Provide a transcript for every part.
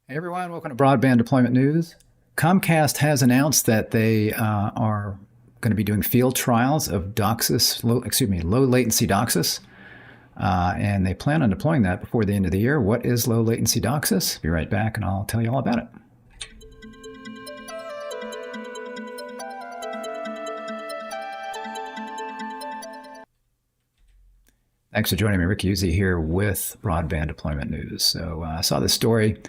Hey everyone, welcome to Broadband Deployment News. Comcast has announced that they are going to be doing field trials of DOCSIS, low latency DOCSIS, and they plan on deploying that before the end of the year. What is low latency DOCSIS? Be right back and I'll tell you all about it. Thanks for joining me. Rick Uzzi here with Broadband Deployment News. So I saw this story.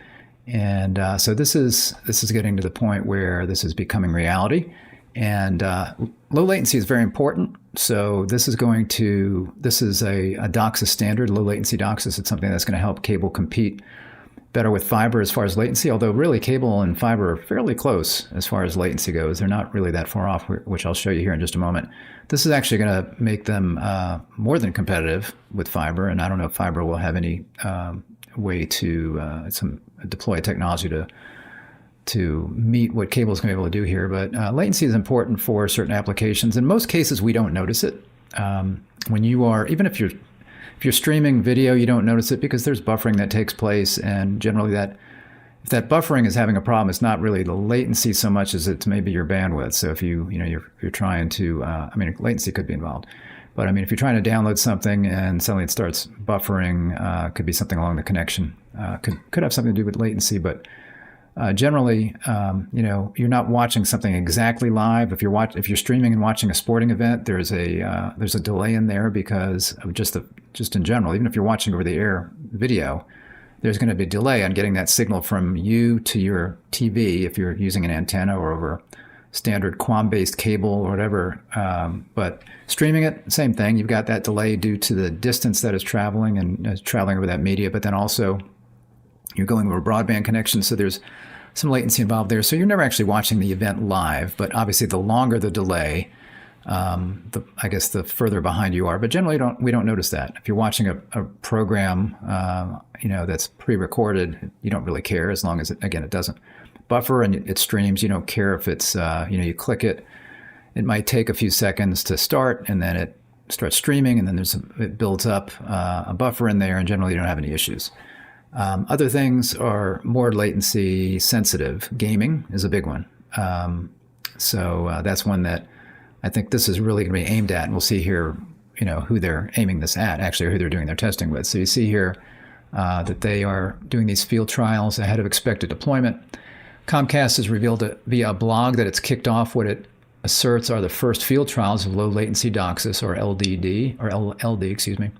And so this is getting to the point where this is becoming reality, and low latency is very important. So this is a DOCSIS standard, low latency DOCSIS. It's something that's going to help cable compete better with fiber as far as latency. Although really cable and fiber are fairly close as far as latency goes. They're not really that far off, which I'll show you here in just a moment. This is actually going to make them more than competitive with fiber, and I don't know if fiber will have any way to deploy technology to meet what cable is going to be able to do here. But latency is important for certain applications. In most cases, we don't notice it. When you are, even if you're streaming video, you don't notice it because there's buffering that takes place, and generally if that buffering is having a problem, it's not really the latency so much as it's maybe your bandwidth. So if you're trying to, latency could be involved. But I mean, if you're trying to download something and suddenly it starts buffering, could be something along the connection. Could have something to do with latency, but generally, you're not watching something exactly live. If you're streaming and watching a sporting event, there's a delay in there because of just in general. Even if you're watching over the air video, there's going to be a delay on getting that signal from you to your TV if you're using an antenna or over standard QAM-based cable or whatever. But streaming it, same thing. You've got that delay due to the distance that is traveling and traveling over that media, but then also you're going over a broadband connection, so there's some latency involved there. So you're never actually watching the event live, but obviously the longer the delay, I guess the further behind you are. But generally, we don't notice that. If you're watching a program, that's pre-recorded, you don't really care as long as it doesn't buffer and it streams. You don't care if it's you click it. It might take a few seconds to start, and then it starts streaming, and then it builds up a buffer in there, and generally you don't have any issues. Other things are more latency sensitive. Gaming is a big one. So that's one that I think this is really going to be aimed at, and we'll see here, who they're aiming this at, actually, or who they're doing their testing with. So you see here that they are doing these field trials ahead of expected deployment. Comcast has revealed via a blog that it's kicked off what it asserts are the first field trials of low latency DOCSIS, or LDD, or LD, excuse me.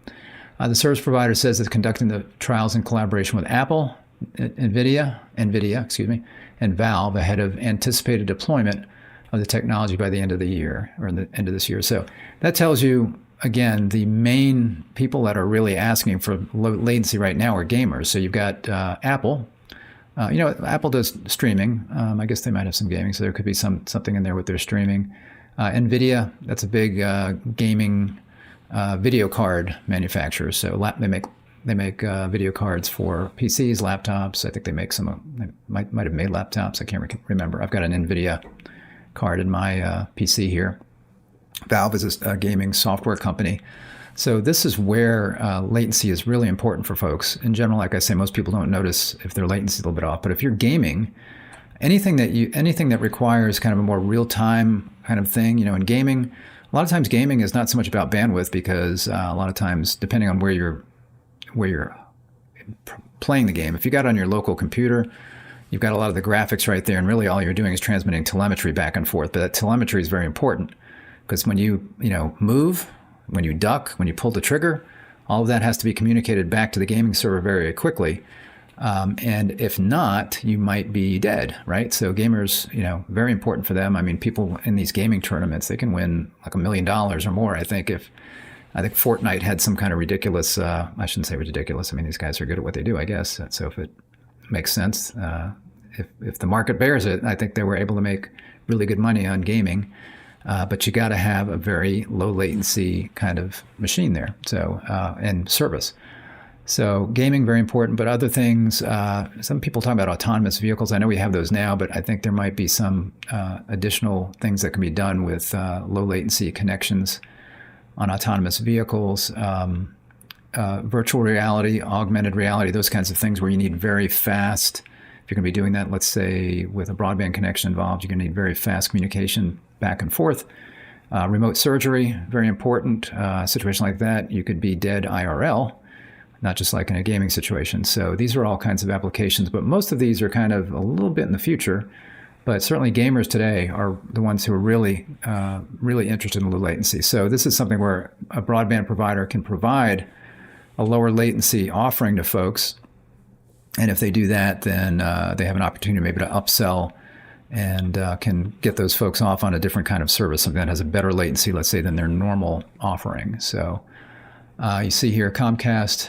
The service provider says it's conducting the trials in collaboration with Apple, NVIDIA, and Valve ahead of anticipated deployment of the technology by the end of the year, or the end of this year. So that tells you, again, the main people that are really asking for low latency right now are gamers. So you've got Apple. Apple does streaming. I guess they might have some gaming, so there could be something in there with their streaming. NVIDIA, that's a big gaming video card manufacturer. So they make video cards for PCs, laptops. I think they make some. They might have made laptops. I can't remember. I've got an NVIDIA card in my PC here. Valve is a gaming software company. So this is where latency is really important for folks. In general, like I say, most people don't notice if their latency is a little bit off. But if you're gaming, anything that requires kind of a more real-time kind of thing, in gaming, a lot of times gaming is not so much about bandwidth because a lot of times, depending on where you're playing the game, if you got it on your local computer, you've got a lot of the graphics right there, and really all you're doing is transmitting telemetry back and forth. But that telemetry is very important because when you move, when you duck, when you pull the trigger, all of that has to be communicated back to the gaming server very quickly. And if not, you might be dead, right? So gamers, very important for them. I mean, people in these gaming tournaments, they can win like $1 million or more. I think Fortnite had some kind of ridiculous, I shouldn't say ridiculous. I mean, these guys are good at what they do, I guess. So if it makes sense, if the market bears it, I think they were able to make really good money on gaming. But you got to have a very low latency kind of machine there. So, and service. So gaming, very important, but other things, some people talk about autonomous vehicles. I know we have those now, but I think there might be some additional things that can be done with low latency connections on autonomous vehicles, virtual reality, augmented reality, those kinds of things where you need very fast If you're going to be doing that, let's say with a broadband connection involved, you're going to need very fast communication back and forth. Remote surgery, very important. Situation like that, you could be dead IRL, not just like in a gaming situation. So these are all kinds of applications, but most of these are kind of a little bit in the future. But certainly gamers today are the ones who are really, really interested in low latency. So this is something where a broadband provider can provide a lower latency offering to folks. And if they do that, then they have an opportunity maybe to upsell and can get those folks off on a different kind of service, something that has a better latency, let's say, than their normal offering. So you see here, Comcast,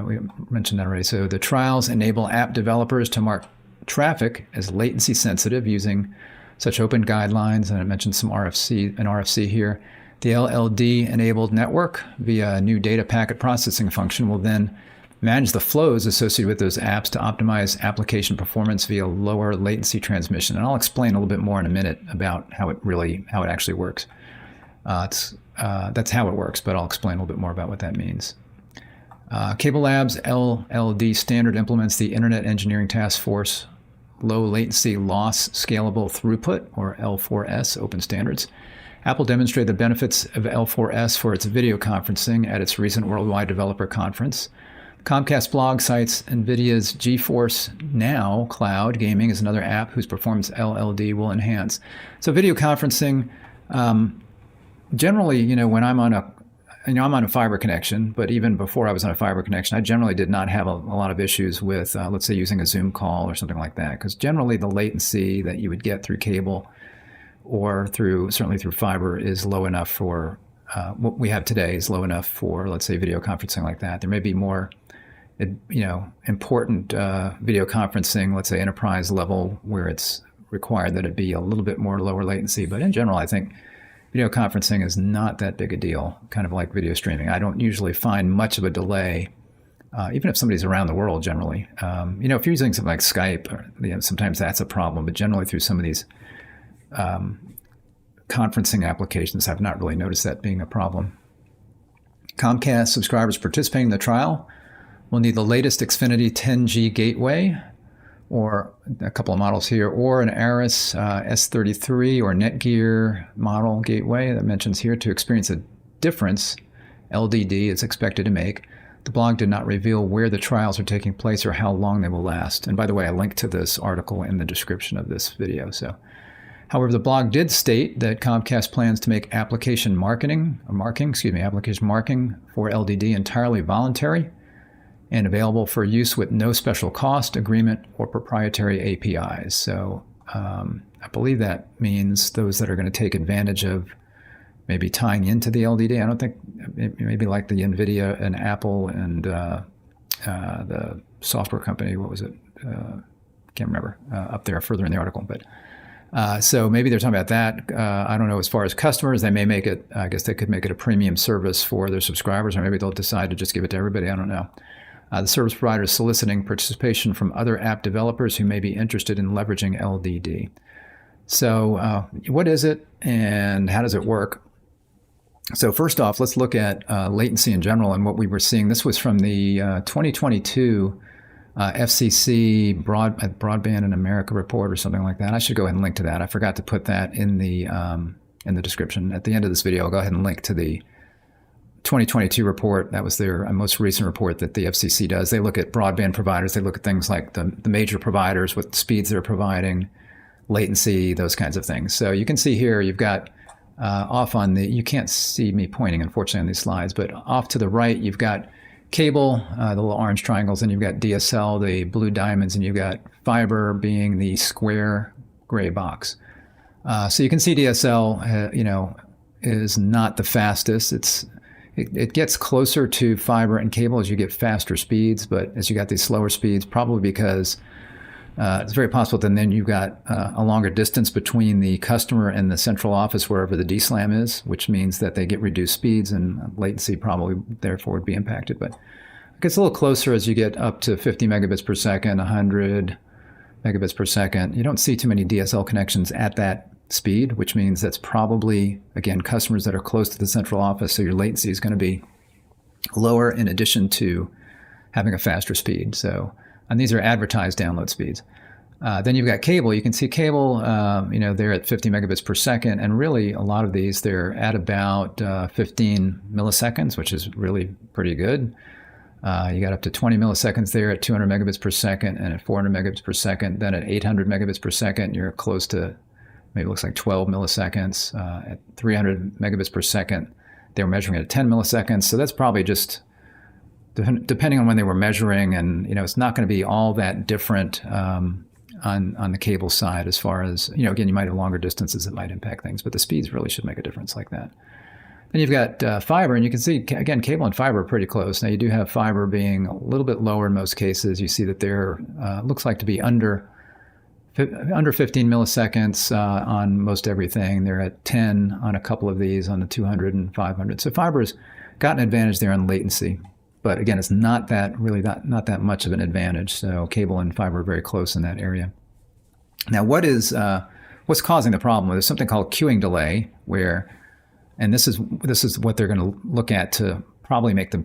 we mentioned that already. So the trials enable app developers to mark traffic as latency sensitive using such open guidelines. And I mentioned some RFC here. The LLD enabled network via a new data packet processing function will then manage the flows associated with those apps to optimize application performance via lower latency transmission. And I'll explain a little bit more in a minute about how it actually works. That's how it works, but I'll explain a little bit more about what that means. Cable Labs LLD standard implements the Internet Engineering Task Force Low Latency Loss Scalable Throughput, or L4S, open standards. Apple demonstrated the benefits of L4S for its video conferencing at its recent Worldwide Developer Conference. Comcast blog cites NVIDIA's GeForce Now cloud gaming as another app whose performance LLD will enhance. So video conferencing, generally, when I'm on a fiber connection, but even before I was on a fiber connection, I generally did not have a lot of issues with, let's say, using a Zoom call or something like that, because generally the latency that you would get through cable or certainly through fiber is low enough for what we have today is low enough for, let's say, video conferencing like that. There may be more important video conferencing, let's say enterprise level, where it's required that it be a little bit more lower latency. But in general, I think video conferencing is not that big a deal, kind of like video streaming. I don't usually find much of a delay, even if somebody's around the world generally. If you're using something like Skype, sometimes that's a problem. But generally through some of these conferencing applications, I've not really noticed that being a problem. Comcast subscribers participating in the trial will need the latest Xfinity 10G gateway, or a couple of models here, or an Aris S33 or Netgear model gateway that mentions here to experience a difference LDD is expected to make. The blog did not reveal where the trials are taking place or how long they will last. And by the way, I linked to this article in the description of this video. However, the blog did state that Comcast plans to make application marking for LDD entirely voluntary and available for use with no special cost, agreement, or proprietary APIs. So I believe that means those that are going to take advantage of maybe tying into the LDD. I don't think, maybe like the NVIDIA and Apple and the software company, what was it? Can't remember, up there further in the article. But so maybe they're talking about that. I don't know. As far as customers, they may make it, I guess they could make it a premium service for their subscribers, or maybe they'll decide to just give it to everybody. I don't know. The service provider is soliciting participation from other app developers who may be interested in leveraging LDD. So what is it and how does it work? So first off, let's look at latency in general and what we were seeing. This was from the 2022 FCC Broadband in America report or something like that. I should go ahead and link to that. I forgot to put that in the description. At the end of this video, I'll go ahead and link to the 2022 report. That was their most recent report that the FCC does. They look at broadband providers. They look at things like the major providers, what speeds they're providing, latency, those kinds of things. So you can see here, you've got off on the, you can't see me pointing, unfortunately, on these slides, but off to the right, you've got cable, the little orange triangles, and you've got DSL, the blue diamonds, and you've got fiber being the square gray box. So you can see DSL, is not the fastest. It gets closer to fiber and cable as you get faster speeds, but as you got these slower speeds, probably because it's very possible that then you've got a longer distance between the customer and the central office, wherever the DSLAM is, which means that they get reduced speeds and latency probably therefore would be impacted. But it gets a little closer as you get up to 50 megabits per second, 100 megabits per second. You don't see too many DSL connections at that speed, which means that's probably, again, customers that are close to the central office, so your latency is going to be lower in addition to having a faster speed. So And these are advertised download speeds. Then you've got cable. You can see cable, they're at 50 megabits per second. And really, a lot of these, they're at about 15 milliseconds, which is really pretty good. You got up to 20 milliseconds there at 200 megabits per second and at 400 megabits per second. Then at 800 megabits per second, you're close to maybe it looks like 12 milliseconds. At 300 megabits per second, they were measuring at 10 milliseconds. So that's probably just depending on when they were measuring. And, it's not going to be all that different on the cable side as far as, again, you might have longer distances that might impact things, but the speeds really should make a difference like that. Then you've got fiber, and you can see, again, cable and fiber are pretty close. Now, you do have fiber being a little bit lower in most cases. You see that they're, looks like to be under 15 milliseconds on most everything. They're at 10 on a couple of these, on the 200 and 500. So fiber's got an advantage there on latency. But again, it's not that much of an advantage. So cable and fiber are very close in that area. Now, what's causing the problem? There's something called queuing delay, where, and this is what they're going to look at to probably make the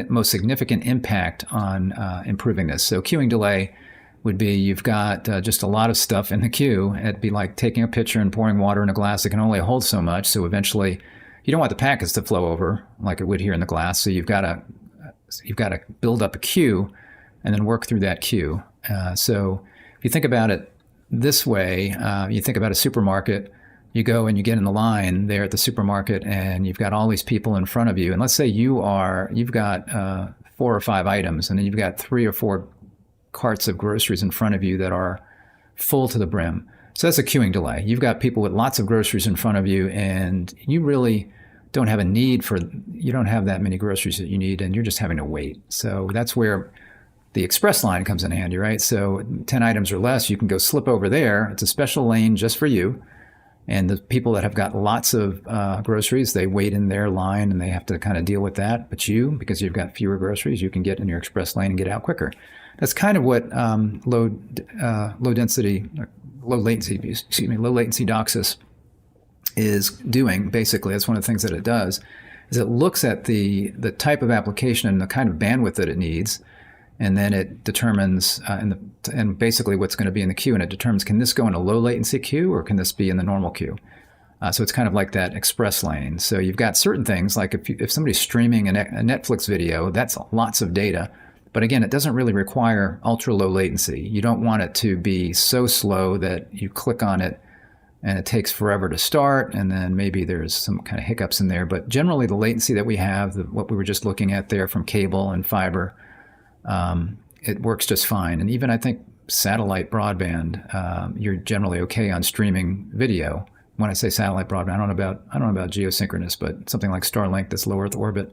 most significant impact on improving this. So queuing delay would be you've got just a lot of stuff in the queue. It'd be like taking a pitcher and pouring water in a glass. It can only hold so much. So eventually, you don't want the packets to flow over like it would here in the glass. So you've got to build up a queue and then work through that queue. So if you think about it this way, you think about a supermarket. You go and you get in the line there at the supermarket, and you've got all these people in front of you. And let's say you've got 4 or 5 items, and then you've got 3 or 4 carts of groceries in front of you that are full to the brim. So that's a queuing delay. You've got people with lots of groceries in front of you, and you really don't have you don't have that many groceries that you need, and you're just having to wait. So that's where the express line comes in handy, right? So 10 items or less, you can go slip over there. It's a special lane just for you. And the people that have got lots of groceries, they wait in their line and they have to kind of deal with that. But you, because you've got fewer groceries, you can get in your express lane and get out quicker. That's kind of what low latency DOCSIS is doing. Basically, that's one of the things that it does, is it looks at the type of application and the kind of bandwidth that it needs, and then it determines and basically what's going to be in the queue, and it determines, can this go in a low latency queue or can this be in the normal queue? So it's kind of like that express lane. So you've got certain things, like if somebody's streaming a Netflix video, that's lots of data. But again, it doesn't really require ultra low latency. You don't want it to be so slow that you click on it and it takes forever to start, and then maybe there's some kind of hiccups in there. But generally, the latency that we have, what we were just looking at there from cable and fiber, it works just fine. And even I think satellite broadband, you're generally okay on streaming video. When I say satellite broadband, I don't know about geosynchronous, but something like Starlink that's low Earth orbit,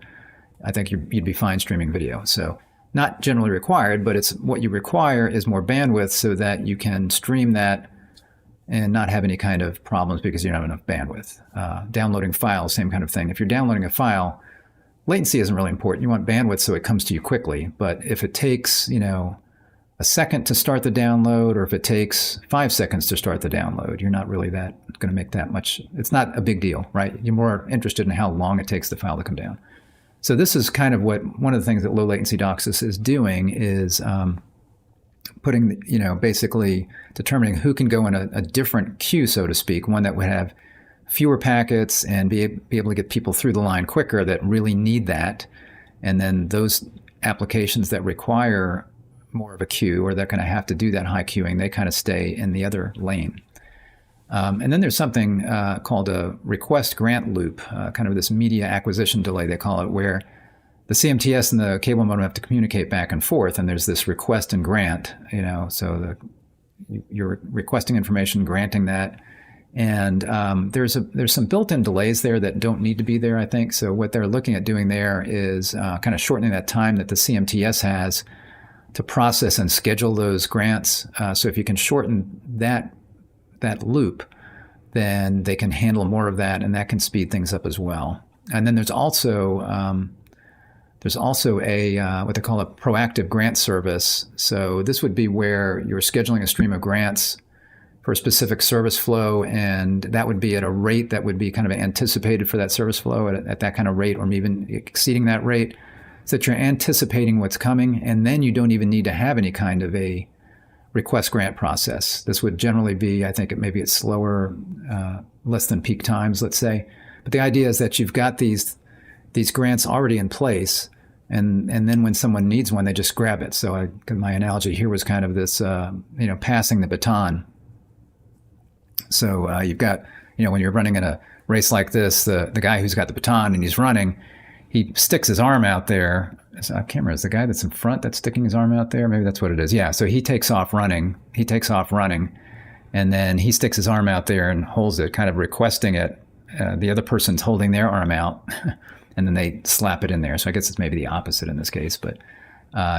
I think you'd be fine streaming video. So not generally required, but it's what you require is more bandwidth so that you can stream that and not have any kind of problems because you don't have enough bandwidth. Downloading files, same kind of thing. If you're downloading a file, latency isn't really important. You want bandwidth so it comes to you quickly. But if it takes, a second to start the download, or if it takes 5 seconds to start the download, you're not really going to make that much. It's not a big deal, right? You're more interested in how long it takes the file to come down. So this is kind of one of the things that low latency DOCSIS is doing is putting, basically determining who can go in a different queue, so to speak, one that would have fewer packets and be able to get people through the line quicker that really need that. And then those applications that require more of a queue, or they're going to have to do that high queuing, they kind of stay in the other lane. And then there's something called a request grant loop, kind of this media acquisition delay, they call it, where the CMTS and the cable modem have to communicate back and forth, and there's this request and grant, so you're requesting information, granting that. And there's some built-in delays there that don't need to be there, I think. So what they're looking at doing there is kind of shortening that time that the CMTS has to process and schedule those grants. So if you can shorten that loop, then they can handle more of that, and that can speed things up as well. And then there's also a what they call a proactive grant service. So this would be where you're scheduling a stream of grants for a specific service flow, and that would be at a rate that would be kind of anticipated for that service flow at that kind of rate, or even exceeding that rate. so that you're anticipating what's coming, and then you don't even need to have any kind of a request grant process. This would generally be, I think, maybe it's slower, less than peak times, let's say. But the idea is that you've got these grants already in place, and then when someone needs one, they just grab it. So my analogy here was kind of this, passing the baton. So you've got, when you're running in a race like this, the guy who's got the baton and he's running, he sticks his arm out there. I can't remember, is the guy that's in front that's sticking his arm out there? Maybe that's what it is. Yeah, so he takes off running, and then he sticks his arm out there and holds it, kind of requesting it. The other person's holding their arm out, and then they slap it in there. So I guess it's maybe the opposite in this case, but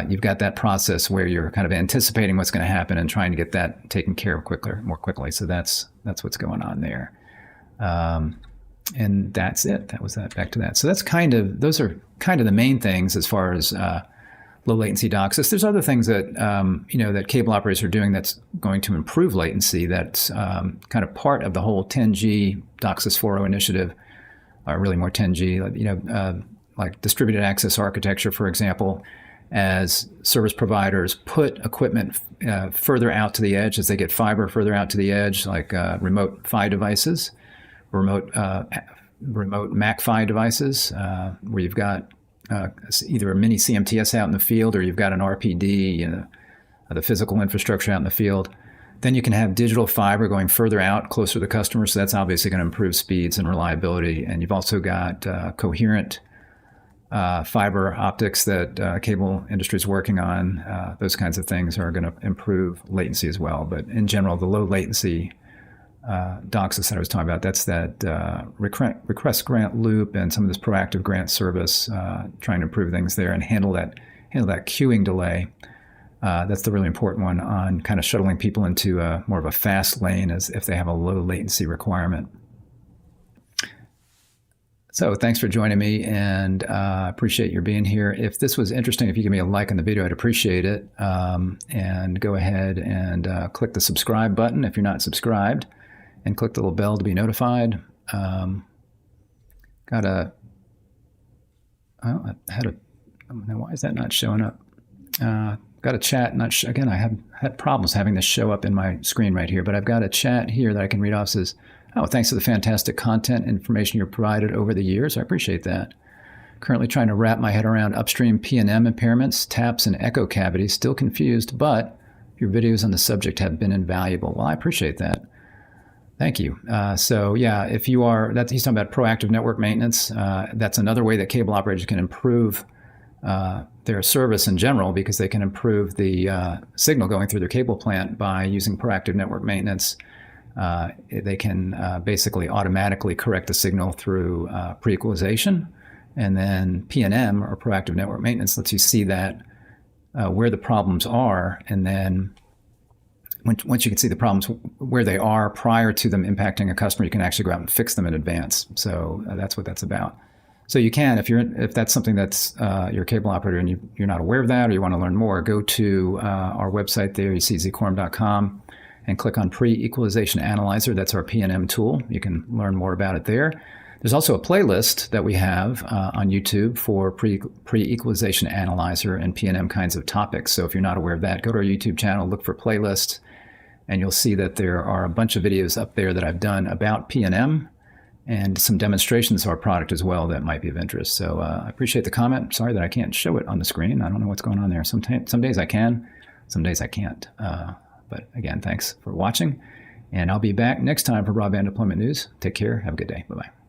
you've got that process where you're kind of anticipating what's going to happen and trying to get that taken care of more quickly. So that's what's going on there. And that's it. That was that. Back to that. So those are kind of the main things as far as low latency DOCSIS. There's other things that that cable operators are doing that's going to improve latency. That's kind of part of the whole 10G DOCSIS 4.0 initiative, or really more 10G. Like distributed access architecture, for example, as service providers put equipment further out to the edge, as they get fiber further out to the edge, like remote PHY devices, remote MAC-PHY devices, where you've got either a mini CMTS out in the field, or you've got an RPD, the physical infrastructure out in the field. Then you can have digital fiber going further out, closer to the customer. So that's obviously going to improve speeds and reliability. And you've also got coherent fiber optics that cable industry is working on. Those kinds of things are going to improve latency as well. But in general, the low latency DOCSIS that I was talking about, that's that request grant loop and some of this proactive grant service, trying to improve things there and handle that queuing delay. That's the really important one on kind of shuttling people into more of a fast lane as if they have a low latency requirement. So thanks for joining me, and I appreciate your being here. If this was interesting, if you give me a like on the video, I'd appreciate it. And go ahead and click the subscribe button if you're not subscribed, and click the little bell to be notified. Now why is that not showing up? Got a chat, again, I have had problems having this show up in my screen right here, but I've got a chat here that I can read off. Says, oh, thanks for the fantastic content information you've provided over the years. I appreciate that. Currently trying to wrap my head around upstream P&M impairments, taps, and echo cavities. Still confused, but your videos on the subject have been invaluable. Well, I appreciate that. Thank you. So yeah, if you are, he's talking about proactive network maintenance. That's another way that cable operators can improve their service in general, because they can improve the signal going through their cable plant by using proactive network maintenance. They can basically automatically correct the signal through pre-equalization, and then P&M, or proactive network maintenance, lets you see that where the problems are, and then once you can see the problems where they are prior to them impacting a customer, you can actually go out and fix them in advance. So that's what that's about. So you can, if that's something that's you're a cable operator and you're not aware of that, or you want to learn more, go to our website there. You see zquorum.com and click on Pre-Equalization Analyzer. That's our P&M tool. You can learn more about it there. There's also a playlist that we have on YouTube for Pre-Equalization Analyzer and P&M kinds of topics. So if you're not aware of that, go to our YouTube channel, look for playlists, and you'll see that there are a bunch of videos up there that I've done about P&M and some demonstrations of our product as well that might be of interest. So I appreciate the comment. Sorry that I can't show it on the screen. I don't know what's going on there. Some days I can, some days I can't. But again, thanks for watching, and I'll be back next time for broadband deployment news. Take care. Have a good day. Bye-bye.